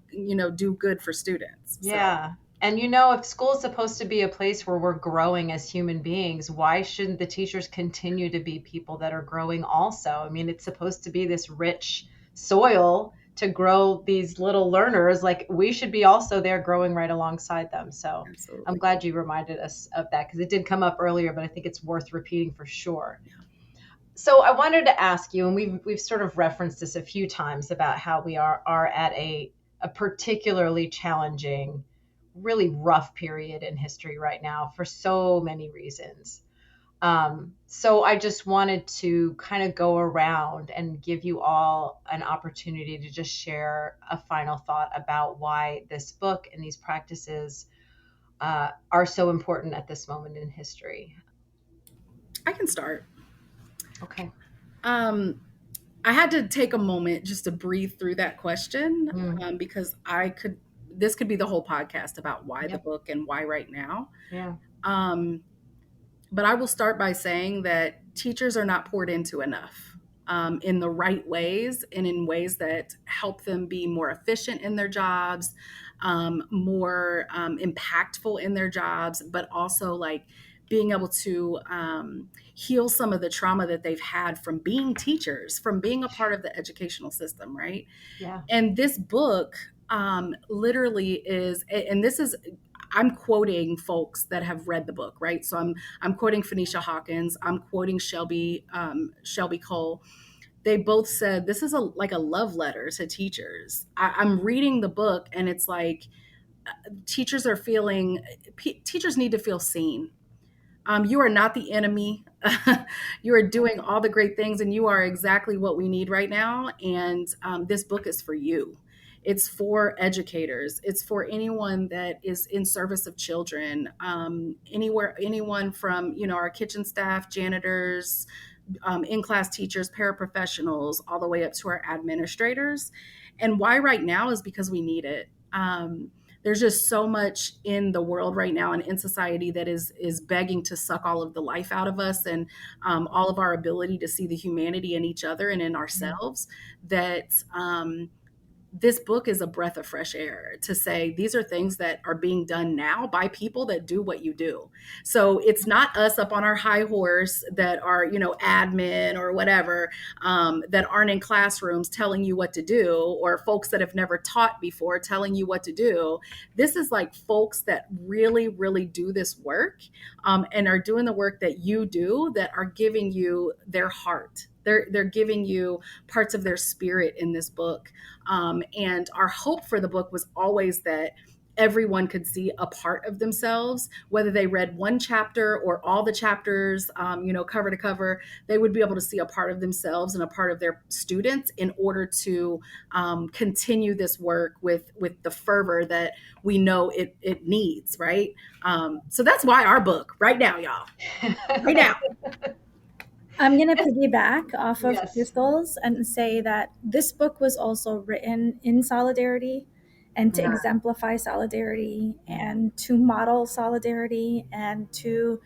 do good for students? Yeah. So. And if school is supposed to be a place where we're growing as human beings, why shouldn't the teachers continue to be people that are growing also? I mean, it's supposed to be this rich soil to grow these little learners. Like, we should be also there growing right alongside them. So absolutely. I'm glad you reminded us of that, because it did come up earlier, but I think it's worth repeating for sure. Yeah. So I wanted to ask you, and we've sort of referenced this a few times, about how we are at a particularly challenging, really rough period in history right now for so many reasons. So I just wanted to kind of go around and give you all an opportunity to just share a final thought about why this book and these practices are so important at this moment in history. I can start. Okay. I had to take a moment just to breathe through that question, because this could be the whole podcast about why the book and why right now. Yeah. But I will start by saying that teachers are not poured into enough in the right ways, and in ways that help them be more efficient in their jobs, more impactful in their jobs, but also like being able to heal some of the trauma that they've had from being teachers, from being a part of the educational system, right? Yeah. And this book literally is, and this is, I'm quoting folks that have read the book, right? So I'm quoting Phoenicia Hawkins. I'm quoting Shelby Cole. They both said this is like a love letter to teachers. I'm reading the book, and it's like teachers need to feel seen. You are not the enemy. You are doing all the great things, and you are exactly what we need right now. And this book is for you. It's for educators. It's for anyone that is in service of children. Anyone from, our kitchen staff, janitors, in-class teachers, paraprofessionals, all the way up to our administrators. And why right now is because we need it. There's just so much in the world right now and in society that is begging to suck all of the life out of us, and all of our ability to see the humanity in each other and in ourselves, that this book is a breath of fresh air to say these are things that are being done now by people that do what you do. So it's not us up on our high horse that are, admin or whatever, that aren't in classrooms telling you what to do, or folks that have never taught before telling you what to do. This is like folks that really, really do this work, and are doing the work that you do, that are giving you their heart. They're giving you parts of their spirit in this book. And our hope for the book was always that everyone could see a part of themselves, whether they read one chapter or all the chapters, cover to cover. They would be able to see a part of themselves and a part of their students in order to continue this work with the fervor that we know it needs, right? So that's why our book right now, y'all, right now. I'm going to piggyback off of Yes. Crystal's and say that this book was also written in solidarity and to exemplify solidarity and to model solidarity and to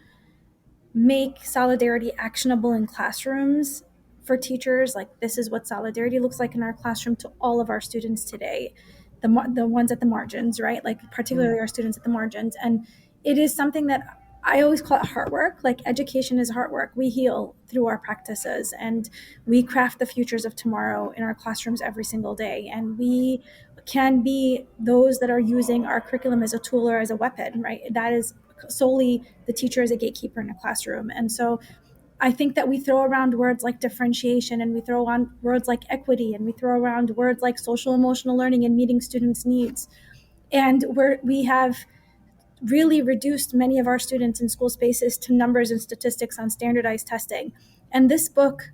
make solidarity actionable in classrooms for teachers. Like, this is what solidarity looks like in our classroom to all of our students today, the ones at the margins, right? Like, particularly our students at the margins. And it is something that I always call it heart work. Like, education is heart work. We heal through our practices, and we craft the futures of tomorrow in our classrooms every single day. And we can be those that are using our curriculum as a tool or as a weapon, right? That is solely the teacher as a gatekeeper in a classroom. And so I think that we throw around words like differentiation, and we throw on words like equity, and we throw around words like social emotional learning and meeting students' needs. And we have really reduced many of our students in school spaces to numbers and statistics on standardized testing. And this book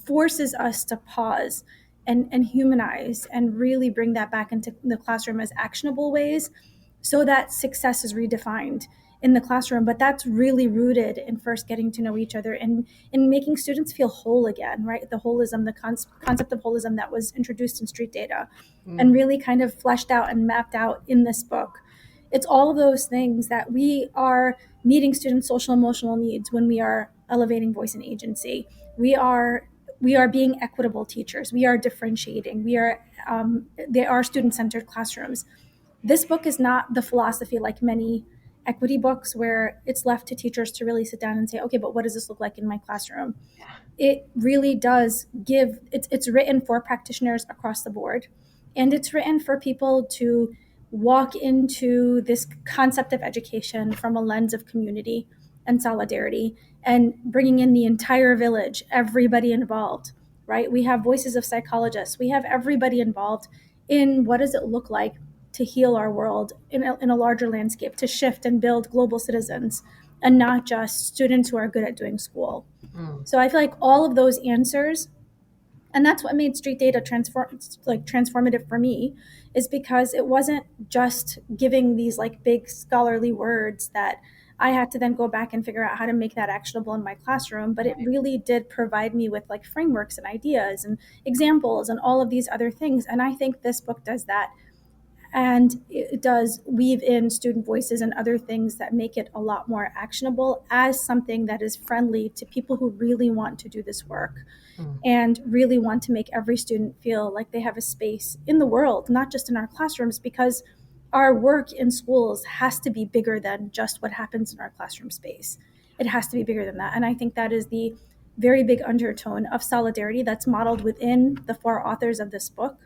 forces us to pause and humanize and really bring that back into the classroom as actionable ways, so that success is redefined in the classroom. But that's really rooted in first getting to know each other and in making students feel whole again, right? The holism, the concept of holism that was introduced in street data and really kind of fleshed out and mapped out in this book. It's all of those things that we are meeting students' social emotional needs when we are elevating voice and agency. We are being equitable teachers. We are differentiating. They are student-centered classrooms. This book is not the philosophy like many equity books where it's left to teachers to really sit down and say, okay, but what does this look like in my classroom? It really does it's written for practitioners across the board. And it's written for people to walk into this concept of education from a lens of community and solidarity, and bringing in the entire village, everybody involved, right? We have voices of psychologists. We have everybody involved in what does it look like to heal our world in a larger landscape, to shift and build global citizens, and not just students who are good at doing school. So I feel like all of those answers, and that's what made street data transformative for me, is because it wasn't just giving these like big scholarly words that I had to then go back and figure out how to make that actionable in my classroom, but it really did provide me with like frameworks and ideas and examples and all of these other things. And I think this book does that, and it does weave in student voices and other things that make it a lot more actionable as something that is friendly to people who really want to do this work and really want to make every student feel like they have a space in the world, not just in our classrooms, because our work in schools has to be bigger than just what happens in our classroom space. It has to be bigger than that. And I think that is the very big undertone of solidarity that's modeled within the four authors of this book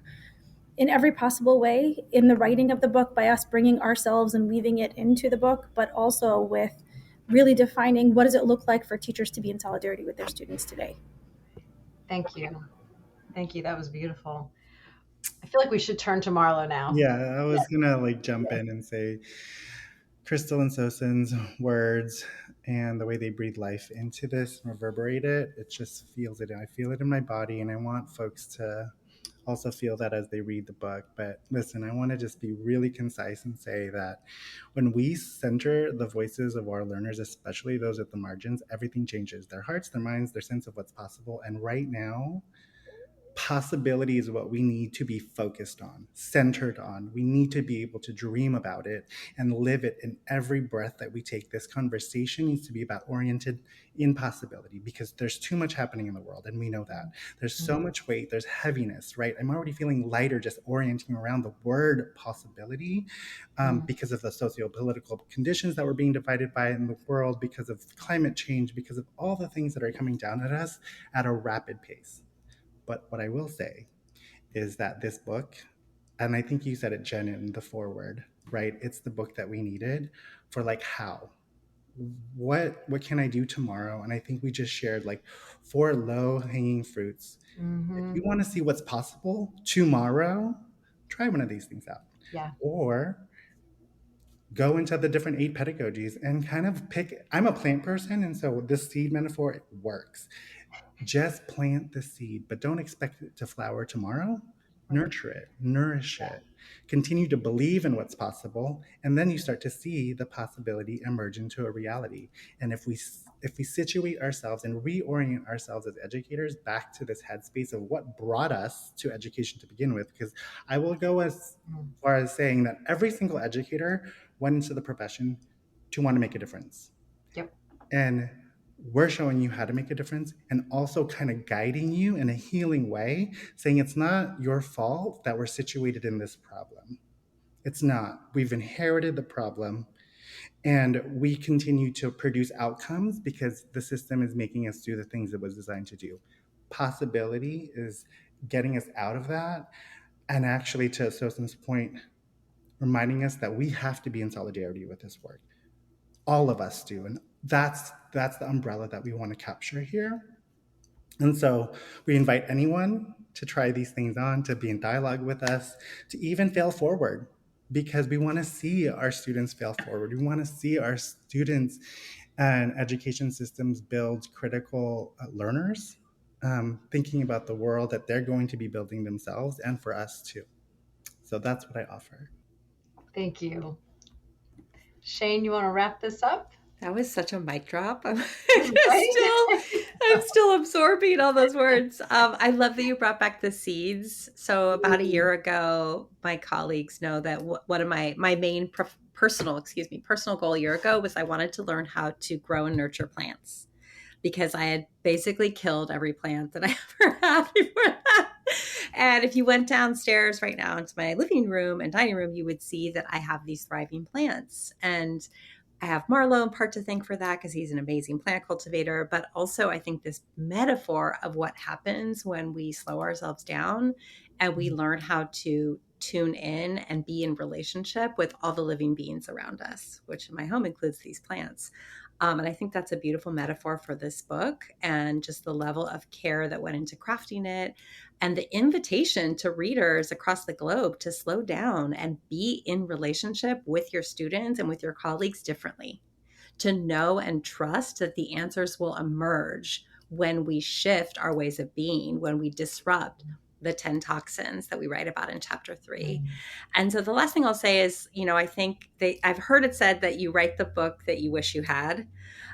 in every possible way, in the writing of the book, by us bringing ourselves and weaving it into the book, but also with really defining what does it look like for teachers to be in solidarity with their students today. Thank you. Thank you. That was beautiful. I feel like we should turn to Marlo now. Yeah, I was gonna jump in and say Crystal and Sawsan's words and the way they breathe life into this, reverberate it. It just feels it. I feel it in my body, and I want folks to also feel that as they read the book. But listen, I want to just be really concise and say that when we center the voices of our learners, especially those at the margins, everything changes. Their hearts, their minds, their sense of what's possible. And right now, possibility is what we need to be focused on, centered on. We need to be able to dream about it and live it in every breath that we take. This conversation needs to be about oriented in possibility, because there's too much happening in the world, and we know that. There's so much weight, there's heaviness, right? I'm already feeling lighter just orienting around the word possibility, because of the socio-political conditions that we're being divided by in the world, because of climate change, because of all the things that are coming down at us at a rapid pace. But what I will say is that this book, and I think you said it, Jen, in the foreword, right? It's the book that we needed for like how. What can I do tomorrow? And I think we just shared like 4 low-hanging fruits. If you want to see what's possible tomorrow, try one of these things out. Yeah. Or go into the different 8 pedagogies and kind of pick. I'm a plant person, and so this seed metaphor, it works. Just plant the seed, but don't expect it to flower tomorrow. Nurture it, nourish it, continue to believe in what's possible, and then you start to see the possibility emerge into a reality. And if we situate ourselves and reorient ourselves as educators back to this headspace of what brought us to education to begin with, because I will go as far as saying that every single educator went into the profession to want to make a difference. Yep. And we're showing you how to make a difference, and also kind of guiding you in a healing way, saying it's not your fault that we're situated in this problem. It's not. We've inherited the problem, and we continue to produce outcomes because the system is making us do the things it was designed to do. Possibility is getting us out of that, and actually, to Sawsan's point, reminding us that we have to be in solidarity with this work. All of us do, and that's the umbrella that we want to capture here. And so we invite anyone to try these things on, to be in dialogue with us, to even fail forward, because we want to see our students fail forward. We want to see our students and education systems build critical learners, thinking about the world that they're going to be building themselves, and for us too. So that's what I offer. Thank you. Shane, you want to wrap this up? That was such a mic drop. I'm still absorbing all those words. I love that you brought back the seeds. So about a year ago, my colleagues know that one of my main personal goal a year ago was I wanted to learn how to grow and nurture plants, because I had basically killed every plant that I ever had before that. And if you went downstairs right now into my living room and dining room, you would see that I have these thriving plants. And I have Marlo in part to thank for that, because he's an amazing plant cultivator. But also, I think this metaphor of what happens when we slow ourselves down and we learn how to tune in and be in relationship with all the living beings around us, which in my home includes these plants. And I think that's a beautiful metaphor for this book, and just the level of care that went into crafting it, and the invitation to readers across the globe to slow down and be in relationship with your students and with your colleagues differently, to know and trust that the answers will emerge when we shift our ways of being, when we disrupt the 10 toxins that we write about in chapter 3. And so the last thing I'll say is, I think I've heard it said that you write the book that you wish you had.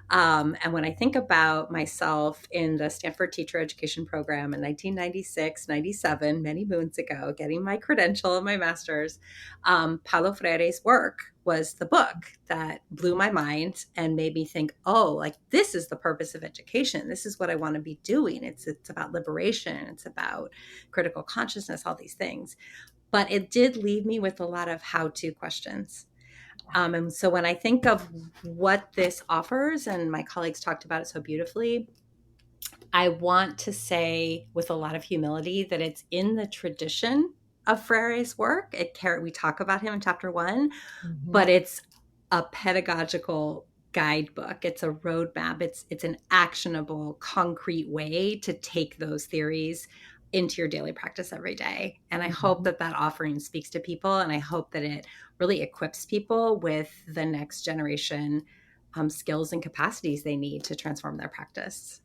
And when I think about myself in the Stanford Teacher Education Program in 1996, 97, many moons ago, getting my credential and my master's, Paulo Freire's work was the book that blew my mind and made me think, oh, like, this is the purpose of education. This is what I want to be doing. It's about liberation. It's about critical consciousness, all these things. But it did leave me with a lot of how-to questions. And so when I think of what this offers, and my colleagues talked about it so beautifully, I want to say with a lot of humility that it's in the tradition of Freire's work. We talk about him in chapter 1, but it's a pedagogical guidebook. It's a roadmap. It's an actionable, concrete way to take those theories into your daily practice every day. And I hope that offering speaks to people, and I hope that it really equips people with the next generation skills and capacities they need to transform their practice.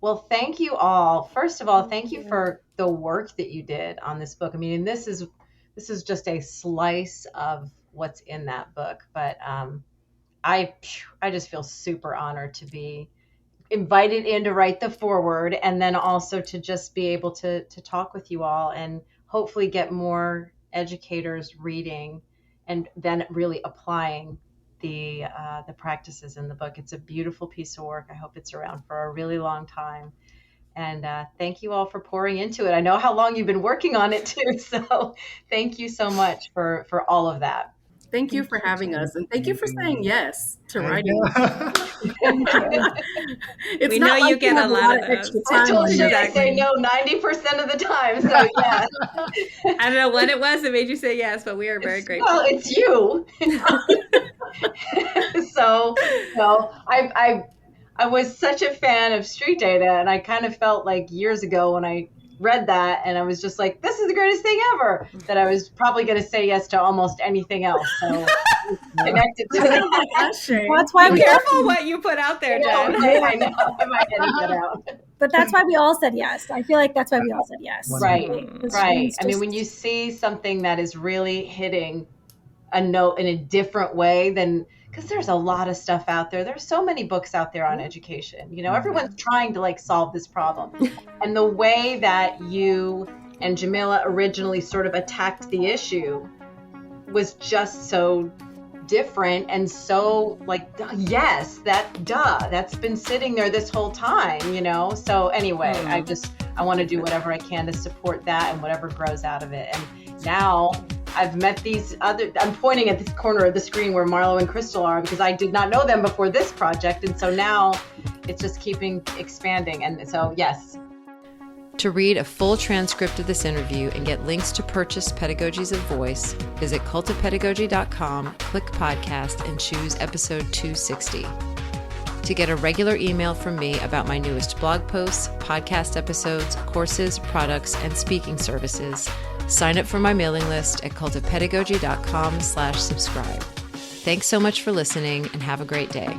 Well, thank you all. First of all, thank you for the work that you did on this book. I mean, this is just a slice of what's in that book, but I just feel super honored to be invited in to write the foreword, and then also to just be able to talk with you all and hopefully get more educators reading and then really applying the practices in the book. It's a beautiful piece of work. I hope it's around for a really long time. And thank you all for pouring into it. I know how long you've been working on it too. So thank you so much for all of that. Thank you for having us, and thank you for saying yes to writing. We know you get a lot of those. I told you I say no 90% of the time. So yeah. I don't know what it was that made you say yes, but we are very grateful. Well, it's you. So I was such a fan of street data, and I kind of felt like years ago when I read that, and I was just like, this is the greatest thing ever, that I was probably going to say yes to almost anything else. So connected to that. That's why be careful what you put out there, Jen. I know. I might get that out. But that's why we all said yes. I feel like that's why we all said yes. Right. I mean, when you see something that is really hitting a note in a different way than, because there's a lot of stuff out there. There's so many books out there on education. You know, everyone's trying to like solve this problem. And the way that you and Jamila originally sort of attacked the issue was just so different and so like, yes, that's been sitting there this whole time, you know? So anyway, I want to do whatever I can to support that and whatever grows out of it. And now I've met these I'm pointing at this corner of the screen where Marlo and Crystal are, because I did not know them before this project. And so now it's just keeping expanding. And so, yes. To read a full transcript of this interview and get links to purchase Pedagogies of Voice, visit cultofpedagogy.com, click podcast, and choose episode 260. To get a regular email from me about my newest blog posts, podcast episodes, courses, products, and speaking services, sign up for my mailing list at cultofpedagogy.com/subscribe. Thanks so much for listening, and have a great day.